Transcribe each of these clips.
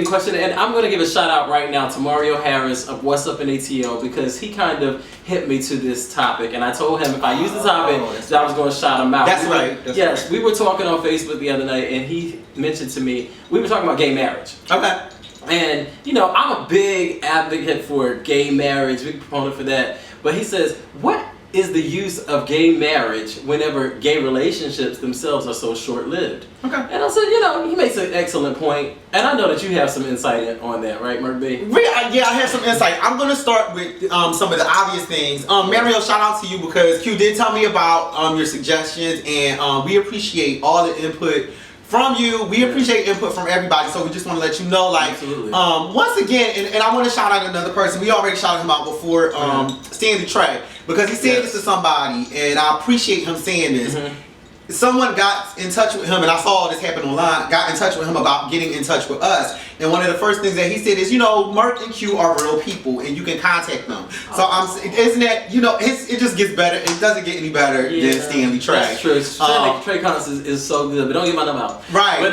Question, and I'm going to give a shout out right now to Mario Harris of What's Up in ATL because he kind of hit me to this topic, and I told him if I use the topic that I was going to shout him out. That's right. We were talking on Facebook the other night, and he mentioned to me, we were talking about gay marriage. Okay. And, you know, I'm a big advocate for gay marriage, big proponent for that. But he says, what is the use of gay marriage whenever gay relationships themselves are so short-lived? Okay. And I said, you know, he makes an excellent point. And I know that you have some insight on that, right, Mark B? Yeah, I have some insight. I'm going to start with some of the obvious things. Mario, shout out to you because Q did tell me about your suggestions, and we appreciate all the input from you. We appreciate input from everybody, so we just want to let you know, like, once again, and I want to shout out another person. We already shouted him out before, Stanley Trey, because he said this to somebody, and I appreciate him saying this. Someone got in touch with him, and I saw this happen online, got in touch with him about getting in touch with us. And one of the first things that he said is, you know, Merc and Q are real people, and you can contact them. So isn't that, you know, it just gets better. It doesn't get any better than Stanley Trey. That's true. Stanley Trey Constance is so good, but don't get my number out. Right. But,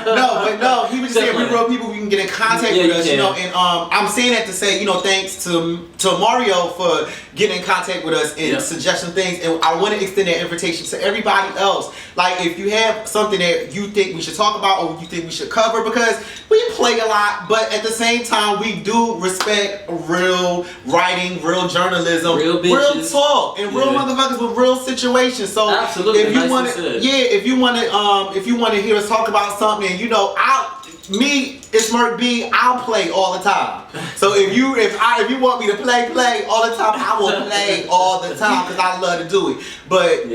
no, he was just saying we're real people. We can get in contact with us, you know. And I'm saying that to say, you know, thanks to Mario for getting in contact with us and suggesting things. And I want to extend that invitation to everybody else. Like, if you have something that you think we should talk about or you think we should cover, because we play a lot, but at the same time we do respect real writing, real journalism, real talk, and real motherfuckers with real situations. So absolutely, if you want to, if you want to hear us talk about something, you know, it's Merc B. I'll play all the time. So if you want me to play all the time, I will play all the time because I love to do it. But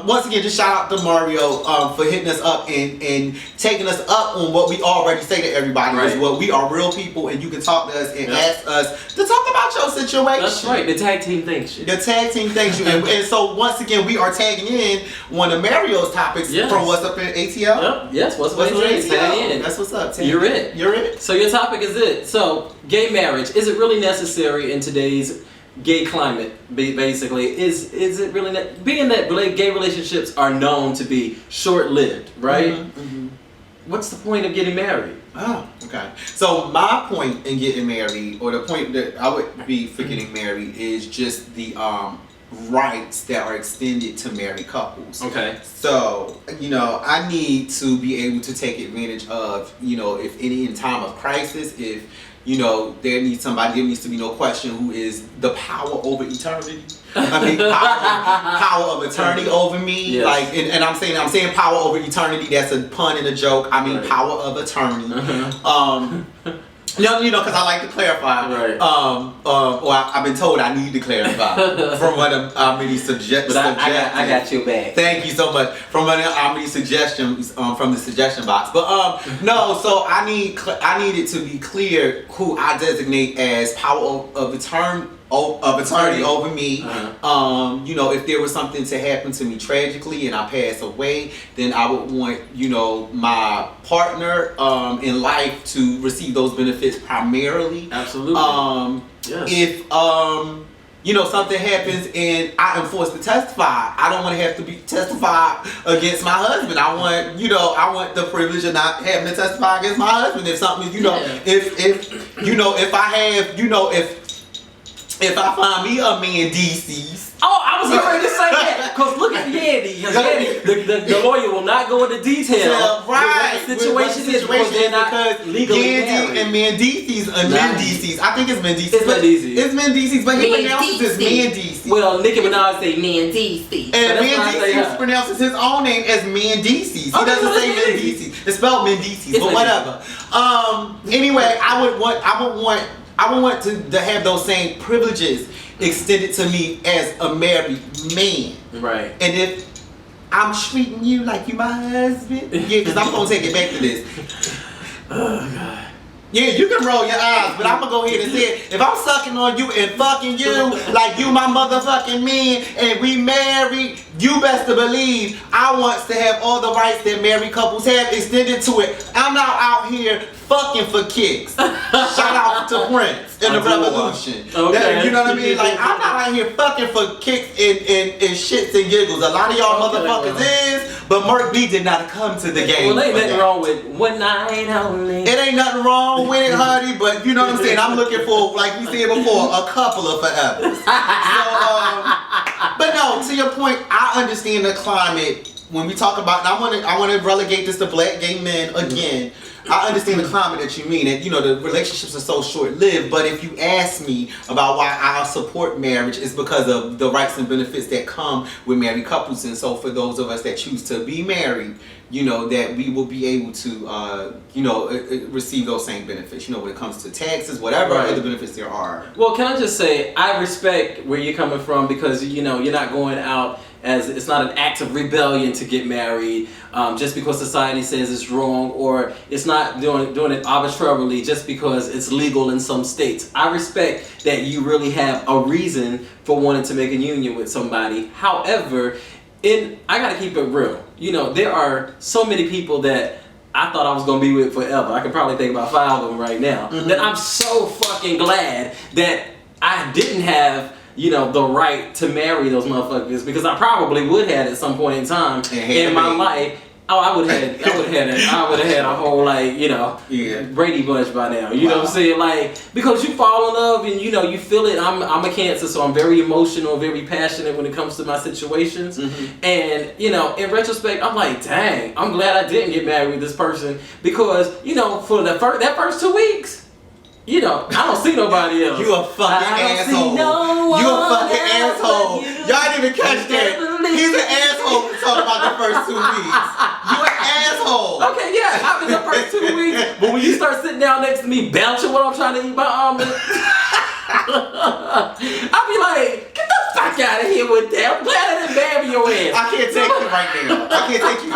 once again, just shout out to Mario for hitting us up and taking us up on what we already say to everybody. Is what we are real people, and you can talk to us and ask us to talk about your situation. That's right. The tag team thanks you. The tag team thanks you. And so once again, we are tagging in one of Mario's topics from What's Up in ATL. Yep. Yes. What's Up in ATL? That's what's up. You're it. You're it. So your topic is it. So gay marriage, is it really necessary in today's gay climate? Basically, is it really being that gay relationships are known to be short-lived, right? What's the point of getting married? Oh, okay. So my point in getting married, or the point that I would be for getting married, is just the rights that are extended to married couples. Okay. So, you know, I need to be able to take advantage of, you know, if any in time of crisis, if, you know, there needs to be no question who is the power over eternity. I mean, power of attorney over me. Yes. Like, and I'm saying power over eternity. That's a pun and a joke. I mean, power of attorney. No, you know, because I like to clarify. Right. Or I've been told I need to clarify from one of many suggestions. I got your back. Thank you so much. From one of many suggestions from the suggestion box. But no, so I need it to be clear who I designate as power of attorney over me. You know, if there was something to happen to me tragically and I pass away, then I would want, you know, my partner in life to receive those benefits primarily. Absolutely. If you know, something happens and I am forced to testify, I don't want to have to be testified against my husband. I want the privilege of not having to testify against my husband. If something, you know, if I find me a man DC's. Oh, I was getting ready to say that. Because look at Yandy. The lawyer will not go into detail. Right. What the situation is because they're not legally married. And Mendices are Mendices. I think it's Mendices. It's Mendices. It's Mendices, but he pronounces it Mendices. Well, Nicki Minaj say Mendices. And Mendices pronounces his own name as Mendices. He doesn't say Mendices. It's spelled Mendices, but whatever. Anyway, I would want to have those same privileges extended to me as a married man. Right. And if I'm treating you like you my husband, because I'm going to take it back to this. Oh, God. Yeah, you can roll your eyes, but I'm going to go ahead and say it. If I'm sucking on you and fucking you like you my motherfucking man and we married, you best to believe I want to have all the rights that married couples have extended to it. I'm not out here fucking for kicks. Shout out to Prince and the Revolution. Okay. You know what I mean? Like, I'm not out here fucking for kicks and shits and giggles. A lot of y'all motherfuckers is, but Merc B did not come to the game. Well, ain't nothing wrong with one night only. It ain't nothing wrong with it, honey, but you know what I'm saying? I'm looking for, like we said before, a couple of forevers. But no, to your point, I understand the climate when we talk about, and I want to relegate this to black gay men again. I understand the climate that you mean, and you know the relationships are so short-lived. But if you ask me about why I support marriage, it's because of the rights and benefits that come with married couples. And so, for those of us that choose to be married, you know that we will be able to, receive those same benefits. You know, when it comes to taxes, whatever other benefits there are. Well, can I just say I respect where you're coming from because you know you're not going out as it's not an act of rebellion to get married just because society says it's wrong, or it's not doing it arbitrarily just because it's legal in some states. I respect that you really have a reason for wanting to make a union with somebody. However, I gotta keep it real. You know, there are so many people that I thought I was gonna be with forever. I could probably think about 5 of them right now. That I'm so fucking glad that I didn't have, you know, the right to marry those motherfuckers, because I probably would have at some point in time in my life. Oh, I would have had a whole, like, you know, Brady Bunch by now. You know what I'm saying? Like, because you fall in love and you know you feel it. I'm a Cancer, so I'm very emotional, very passionate when it comes to my situations. And you know, in retrospect, I'm like, dang, I'm glad I didn't get married with this person, because you know, for that first 2 weeks. You know, I don't see nobody else. You a fucking asshole. No, you a fucking asshole. Y'all didn't even catch that. He's an asshole to talk about the first 2 weeks. You an asshole. Okay, yeah, after the first 2 weeks, but when you start sitting down next to me, belching while I'm trying to eat my omelet, I'll be like, get the fuck out of here with that. I'm glad I didn't marry your ass. I can't take you right now. I can't take you.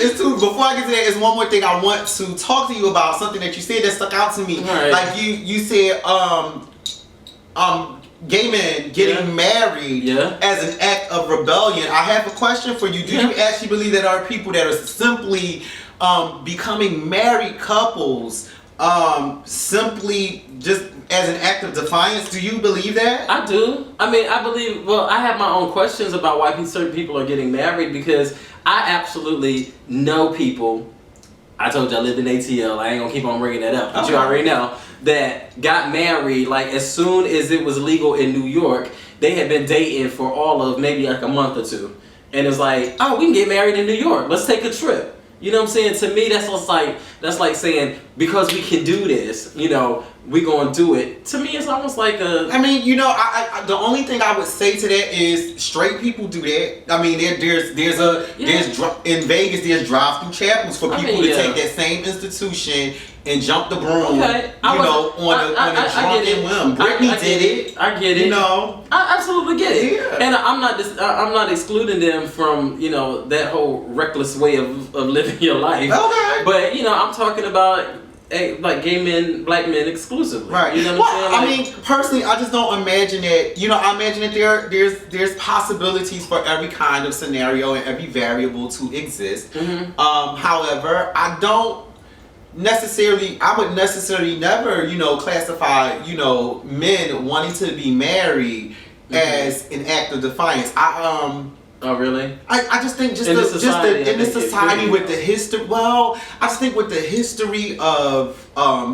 It's two. Before I get to that, it's one more thing I want to talk to you about. Something that you said that stuck out to me. Right. Like you said, gay men getting married as an act of rebellion. I have a question for you. Do you actually believe that there are people that are simply becoming married couples simply just as an act of defiance? Do you believe that? I do. I mean, I believe, well, I have my own questions about why certain people are getting married, because I absolutely know people. I told you I lived in ATL. I ain't gonna keep on bringing that up, but you already know that got married like as soon as it was legal in New York. They had been dating for all of maybe like a month or two, and it's like, oh, we can get married in New York. Let's take a trip. You know what I'm saying? To me, that's like saying, because we can do this, you know, we gonna do it. To me, it's almost like a. I mean, you know, I the only thing I would say to that is straight people do that. I mean, there's in Vegas there's drive-through chapels for people to take that same institution and jump the broom. Okay. On a drunken whim. Britney did it. I get it. You know, I absolutely get it. Yeah. And I'm not excluding them from, you know, that whole reckless way of living your life. Okay. But you know, I'm talking about like gay men, black men exclusively. Right. You know what I'm saying? I mean, personally, I just don't imagine that. You know, I imagine that there's possibilities for every kind of scenario and every variable to exist. However, I would necessarily never, you know, classify, you know, men wanting to be married as an act of defiance. Oh really? I just think in this society with the history. Well, I just think with the history of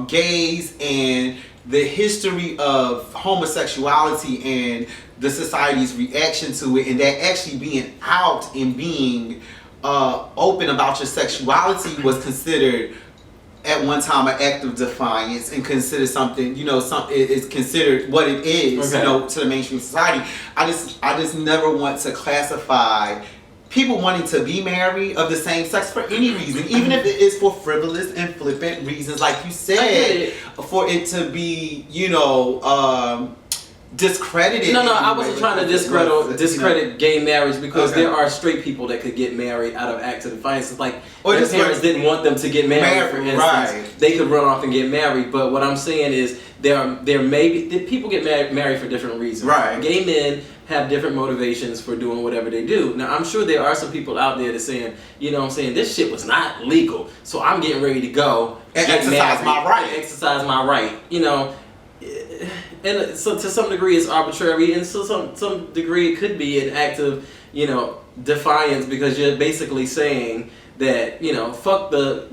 gays and the history of homosexuality and the society's reaction to it, and that actually being out and being open about your sexuality was considered at one time an act of defiance and considered something, you know, it's considered what it is, you know, to the mainstream society. I just never want to classify people wanting to be married of the same sex for any reason, even if it is for frivolous and flippant reasons, like you said, for it to be, you know, discredited. No, I anyway, wasn't trying to because discredit gay marriage because Okay. there are straight people that could get married out of acts of defiance. It's like Or their just parents didn't want them to get married, for instance. right. They could run off and get married. But what I'm saying is there may be people get married for different reasons. Right. Gay men have different motivations for doing whatever they do. Now, I'm sure there are some people out there that's saying, you know what I'm saying, this shit was not legal, so I'm getting ready to go And get exercise married my right. and exercise my right. You know, and so to some degree it's arbitrary, and so some degree it could be an act of, you know, defiance, because you're basically saying that, you know, fuck the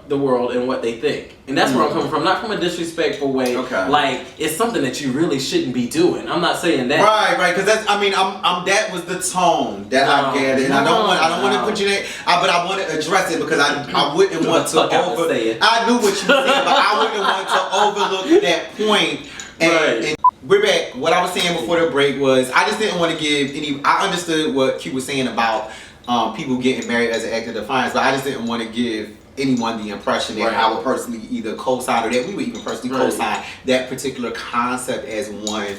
world and what they think. And that's where I'm coming from, not from a disrespectful way. Okay. Like it's something that you really shouldn't be doing. I'm not saying that. Right, because that's. I mean, I'm. That was the tone that I gathered, and I don't want to put you there, but I want to address it because I wouldn't want to over. I knew what you were saying, but I wouldn't want to overlook that point. And we're back. What I was saying before the break was I just didn't want to give any. I understood what Q was saying about people getting married as an act of defiance, but I just didn't want to give anyone the impression that I would personally either co-sign or that we would even personally co-sign that particular concept as one,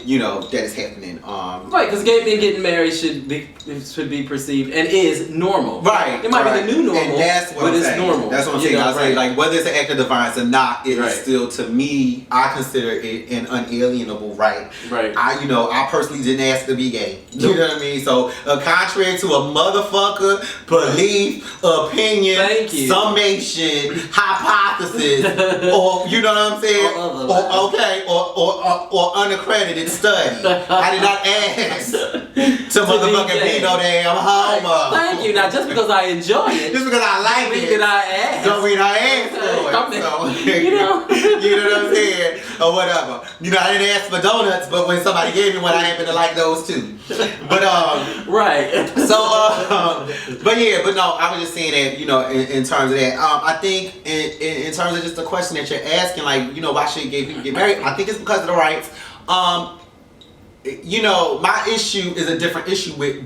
you know, that is happening. Right, because gay men getting married should be perceived and is normal. Right. It might be the new normal, and that's what but I'm it's saying. normal. That's what I'm saying. I say, like, whether it's an act of defiance or not, it is still, to me, I consider it an unalienable right. Right. I personally didn't ask to be gay. You know what I mean? So, contrary to a motherfucker belief, opinion, summation, hypothesis, or you know what I'm saying, or unaccredited study. I did not ask to motherfucking be no damn homo. Thank you. Now, just because I enjoy it, just because I like it, don't mean I asked for it. So, you know what I'm saying, or whatever. You know, I didn't ask for donuts, but when somebody gave me one, I happen to like those too. But but no, I was just saying that, you know, in terms of that, I think in terms of just the question that you're asking, like, you know, why should gay people get married? I think it's because of the rights. You know, my issue is a different issue with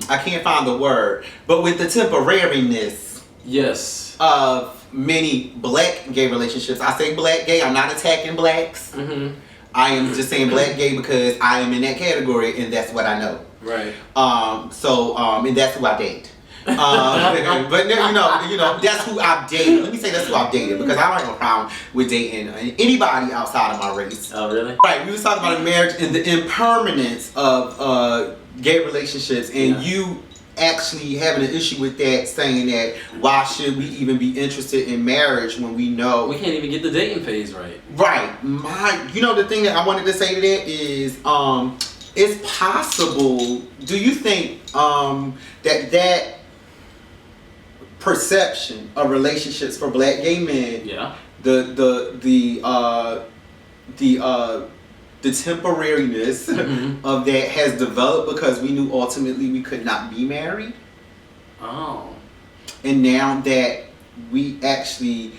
I can't find the word, but with the temporariness. Yes. Of many black gay relationships. I say black gay, I'm not attacking blacks. Mm-hmm. I am just saying black gay because I am in that category and that's what I know. Right. And that's who I date. But you know, that's who I've dated. Let me say that's who I've dated, because I don't have a problem with dating anybody outside of my race. Oh, really? Right. We was talking about marriage and the impermanence of gay relationships, and you actually having an issue with that, saying that why should we even be interested in marriage when we know we can't even get the dating phase right. Right. The thing that I wanted to say to that is, it's possible. Do you think that perception of relationships for black gay men, the temporariness of that has developed because we knew ultimately we could not be married? Oh. And now that we actually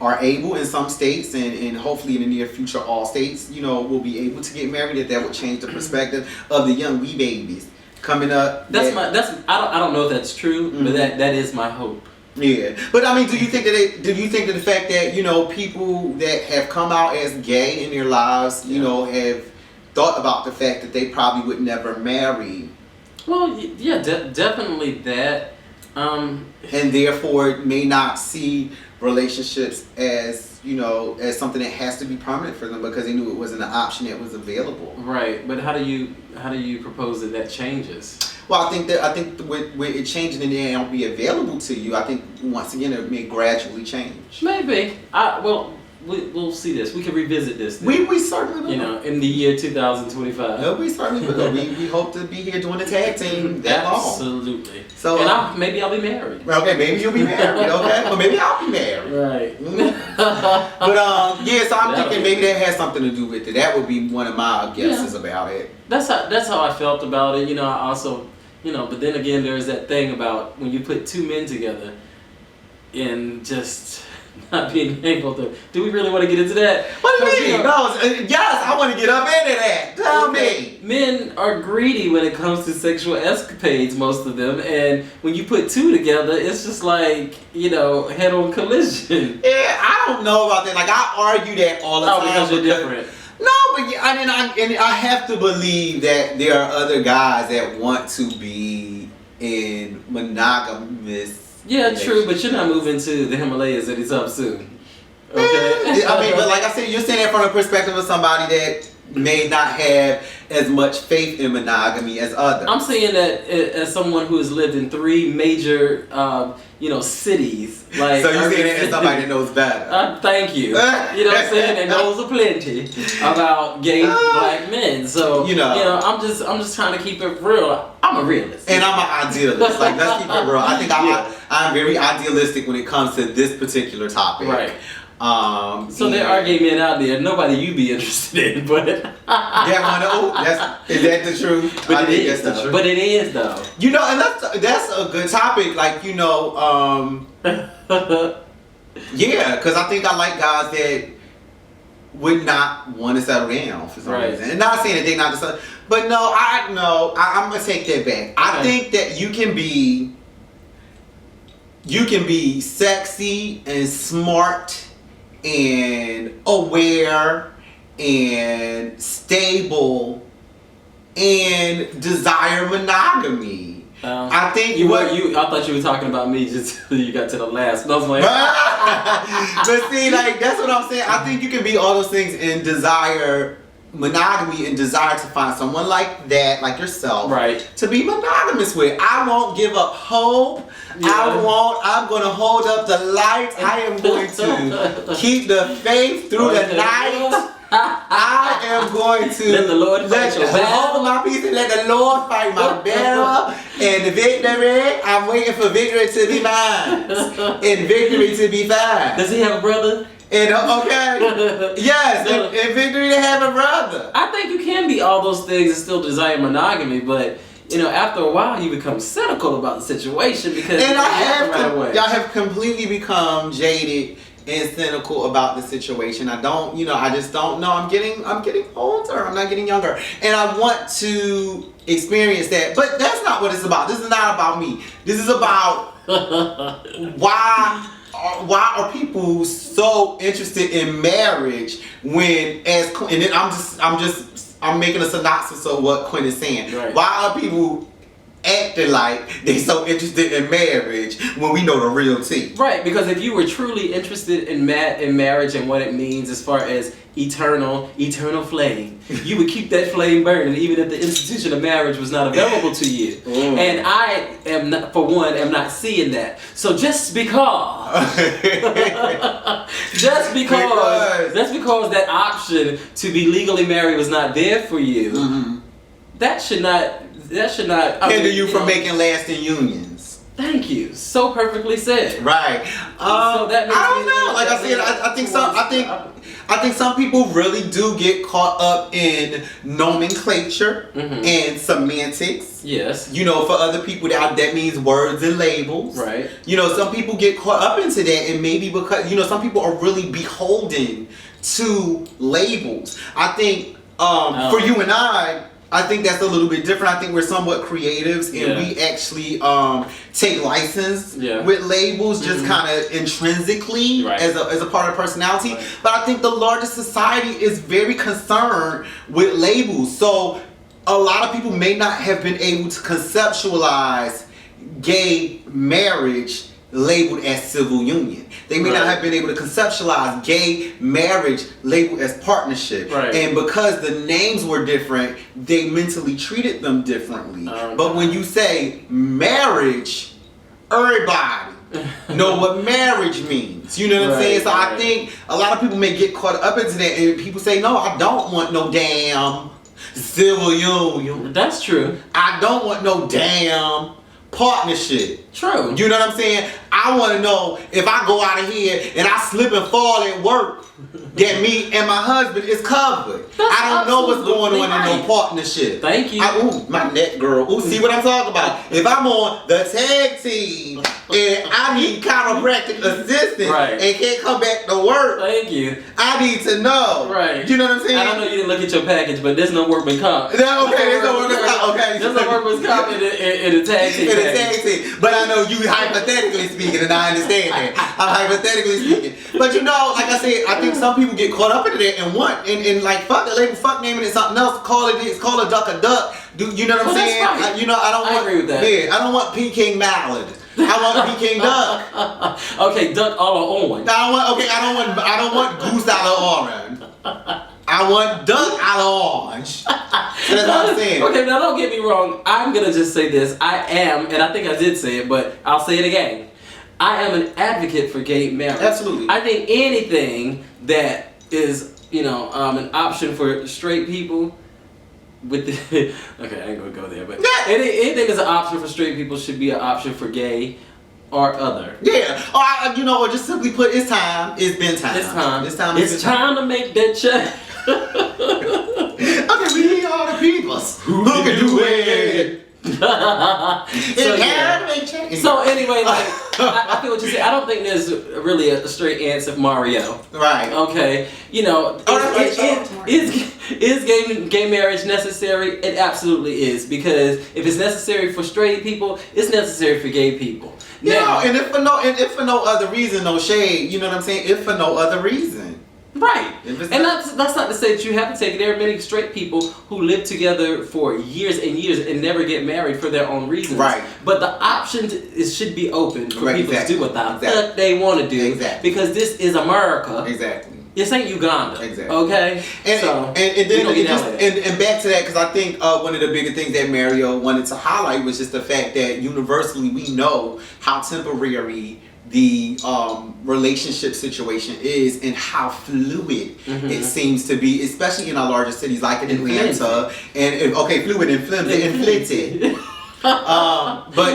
are able in some states, and hopefully in the near future all states, you know, will be able to get married, that would change the perspective of the young wee babies coming up. I don't know if that's true, but that is my hope. Yeah, but I mean, do you think that the fact that, you know, people that have come out as gay in their lives, you know, have thought about the fact that they probably would never marry? Well, yeah, definitely that. And therefore may not see relationships as, you know, as something that has to be permanent for them because they knew it wasn't an option that was available. Right, but how do you propose that changes? Well, I think with it changing and it won't be available to you, I think once again it may gradually change. Maybe. We'll see this. We can revisit this. We certainly will. You know, in the year 2025. No, we certainly will. we hope to be here doing the tag team that long. Absolutely. So, and maybe I'll be married. Okay, maybe you'll be married. Okay, or maybe I'll be married. Right. But so I'm thinking maybe that has something to do with it. That would be one of my guesses about it. That's how I felt about it. You know, I also, you know, but then again, there's that thing about when you put two men together and just not being able to. Do we really want to get into that? What do you mean? No, yes, I want to get up into that. Tell me. Men are greedy when it comes to sexual escapades, most of them, and when you put two together, it's just like, you know, head-on collision. Yeah, I don't know about that. Like, I argue that all the time. Because you're different. No, but yeah, I have to believe that there are other guys that want to be in monogamous. Yeah, true, but you're not moving to the Himalayas anytime soon. Okay. I mean, but like I said, you're saying that from the perspective of somebody that may not have as much faith in monogamy as others. I'm saying that as someone who has lived in 3 major, cities. Like, so you're saying that as somebody that knows better. Thank you. You know what I'm saying? And knows a plenty about gay black men. So I'm just trying to keep it real. I'm a realist. And I'm an idealist. Like, let's keep it real. I think I'm very idealistic when it comes to this particular topic. Right. So there are gay men out there. Nobody you be interested in, but is that the truth? But it is the truth. But it is though. You know, and that's a good topic. Like, yeah, because I think I like guys that would not want to settle down for some reason. And not saying that they not to settle, but I'm gonna take that back. I think that you can be sexy and smart and aware and stable and desire monogamy. I think I thought you were talking about me just till you got to the last. I was like, but see, like, that's what I'm saying. I think you can be all those things and desire monogamy and desire to find someone like that, like yourself, right, to be monogamous with. I won't give up hope. Yeah. I'm going to hold up the light. I am going to keep the faith through the night. I am going to let the Lord fight your battle. Hold my peace and let the Lord fight my battle. And the victory, I'm waiting for victory to be mine. And victory to be fine. Does he have a brother? And yes, and victory to have a brother. I think you can be all those things and still desire monogamy, but after a while you become cynical about the situation because y'all have completely become jaded and cynical about the situation. I just don't know. I'm getting older. I'm not getting younger, and I want to experience that. But that's not what it's about. This is not about me. This is about why are people so interested in marriage when and then I'm making a synopsis of what Quinn is saying. Right. Why are people acting like they so interested in marriage when we know the real tea? Right, because if you were truly interested in marriage and what it means as far as eternal flame, you would keep that flame burning even if the institution of marriage was not available to you. And I am not, for one, am not seeing that. So just because that option to be legally married was not there for you, that should not hinder you from making lasting unions. Thank you. So perfectly said. Right. So that makes I don't know. Like I said, I think some people really do get caught up in nomenclature and semantics. Yes. For other people that means words and labels. Right. Some people get caught up into that, and maybe because some people are really beholden to labels. I think for you and I think that's a little bit different. I think we're somewhat creatives, and we actually take license with labels just kind of intrinsically as a part of personality. Right. But I think the larger society is very concerned with labels. So a lot of people may not have been able to conceptualize gay marriage labeled as civil union. They may not have been able to conceptualize gay marriage labeled as partnership. Right. And because the names were different, they mentally treated them differently. But when you say marriage, everybody know what marriage means. You know what I'm saying? So I think a lot of people may get caught up into that, and people say, no, I don't want no damn civil union. That's true. I don't want no damn partnership. True. You know what I'm saying? I want to know if I go out of here and I slip and fall at work, that me and my husband is covered. I don't know what's going on in no partnership. Thank you. My neck, girl. See what I'm talking about? If I'm on the tag team and I need chiropractic assistance Right. and can't come back to work, Thank you. I need to know. Right. You know what I'm saying? I don't know you didn't look at your package, but there's no workman comp. No, okay, there's no workers' comp. Okay. There's no workman's comp in a tag team. In a tag team. But I know you hypothetically speaking, and I understand that. I'm hypothetically speaking. But you know, like I said, I think some people get caught up into that and want and like fuck the label, fuck naming it something else. Call a duck a duck. Do you know what I'm saying? That's right. I agree with that. Yeah, I don't want Peking mallard. I want Peking duck. Okay, duck all on orange. I don't want goose out of orange. I want duck out of orange. That's what I'm saying. Okay, now don't get me wrong. I'm gonna just say this. I am, and I think I did say it, but I'll say it again. I am an advocate for gay marriage. Absolutely. I think anything that is, an option for straight people. With the okay, I ain't gonna go there, but anything that's an option for straight people should be an option for gay or other. Yeah, or just simply put, it's time. It's been time. It's time to make that check. Okay, we need all the people who can do it. So anyway, like I feel what you said. I don't think there's really a straight answer for Mario. Right. Okay. Is gay marriage necessary? It absolutely is, because if it's necessary for straight people, it's necessary for gay people. Now, and if for no other reason, no shade. You know what I'm saying? If for no other reason. Right. And that's not to say that you have to take it. There are many straight people who live together for years and years and never get married for their own reasons. Right. But the option should be open for people to do what the fuck they want to do. Exactly. Because this is America. Exactly. This ain't Uganda. Exactly. Okay? And back to that, because I think one of the bigger things that Mario wanted to highlight was just the fact that universally we know how temporary the relationship situation is and how fluid it seems to be, especially in our larger cities like in Atlanta. Fluid and flimsy and flitted. But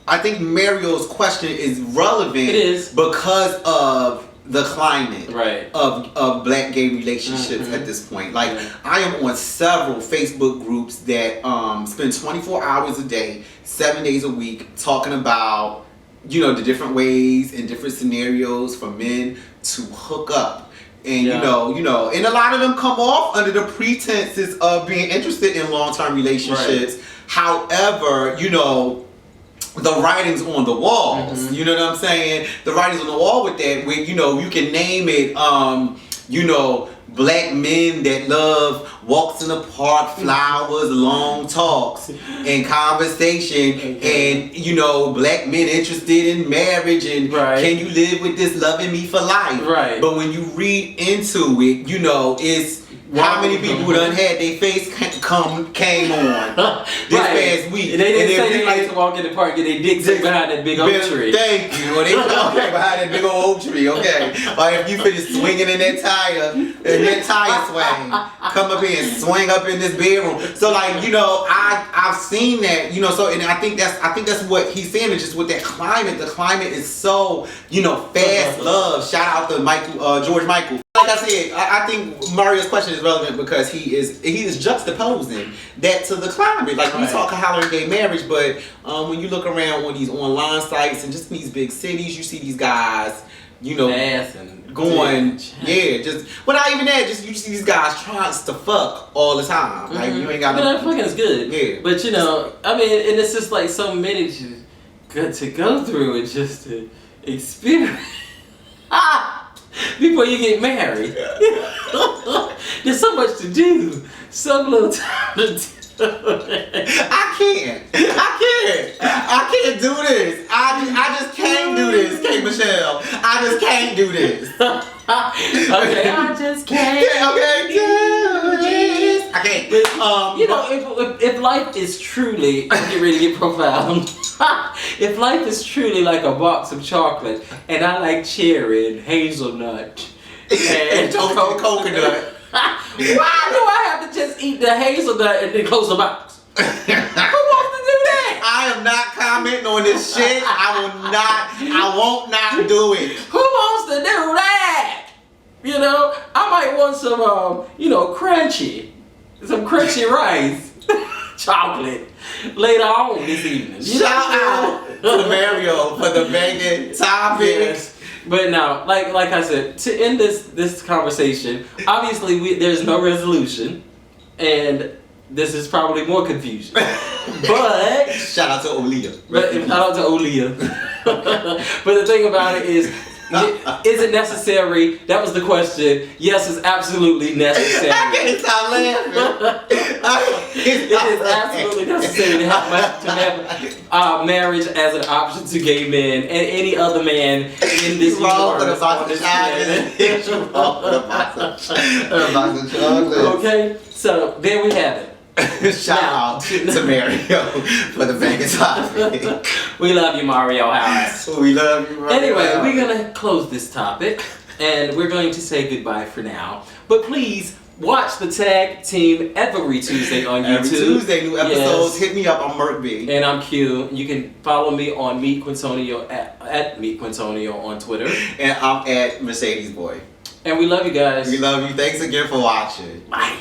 I think Mario's question is relevant. It is because of the climate right. of black gay relationships at this point. Like, I am on several Facebook groups that spend 24 hours a day, 7 days a week, talking about, the different ways and different scenarios for men to hook up. And and a lot of them come off under the pretenses of being interested in long-term relationships. Right. However, the writing's on the walls. You know what I'm saying? The writing's on the wall with that. Where you can name it. Black men that love walks in the park, flowers, long talks, and conversation, and black men interested in marriage and can you live with this loving me for life? Right. But when you read into it, it's how many people done had their face came on this past week. And they didn't say they like to walk in the park and they dick behind that big oak tree. Thank you. Or they behind that big old oak tree, okay. Or if you finish swinging in that tire swing, come up here and swing up in this bedroom. So I've seen that, so and I think that's what he's saying, is just with that climate. The climate is so, fast love. Shout out to George Michael. Like I said, I think Mario's question is relevant because he is juxtaposing that to the climate. Like we talk hollering gay marriage, but when you look around on these online sites and just in these big cities, you see these guys, going, not even that, just you see these guys trying to fuck all the time. Like you ain't got no. That fucking is good. Yeah. But and it's just like so many to go through and just to experience. Before you get married. There's so much to do. So little time to do. I can't do this. I just can't do this, Kate Michelle. I just can't do this. Okay, I just can't do this. I can't. If life is truly, I'm getting ready to get profound. If life is truly like a box of chocolate, and I like cherry and hazelnut and coconut, why do I have to just eat the hazelnut and then close the box? Who wants to do that? I am not commenting on this shit. I won't not do it. Who wants to do that? I might want some, some crunchy rice. chocolate later on this evening. Shout out to Mario for the banging topic. Yes. But now, like I said, to end this conversation, obviously there's no resolution, and this is probably more confusion. But shout out to Olea. shout out to Olea. But the thing about it is it necessary? That was the question. Yes, it's absolutely necessary. I can't stop laughing. It is absolutely necessary to have marriage as an option to gay men and any other man in this universe. Okay, so there we have it. Shout out to Mario for the banging topic. We love you, Mario House. We love you, Mario. Anyway, we're gonna close this topic, and we're going to say goodbye for now. But please watch the Tag Team every Tuesday on YouTube. Every Tuesday, new episodes. Yes. Hit me up on Merc B. And I'm Q. You can follow me on Meet Quintonio at Meet Quintonio on Twitter. And I'm at Mercedes Boy. And we love you guys. We love you. Thanks again for watching. Bye.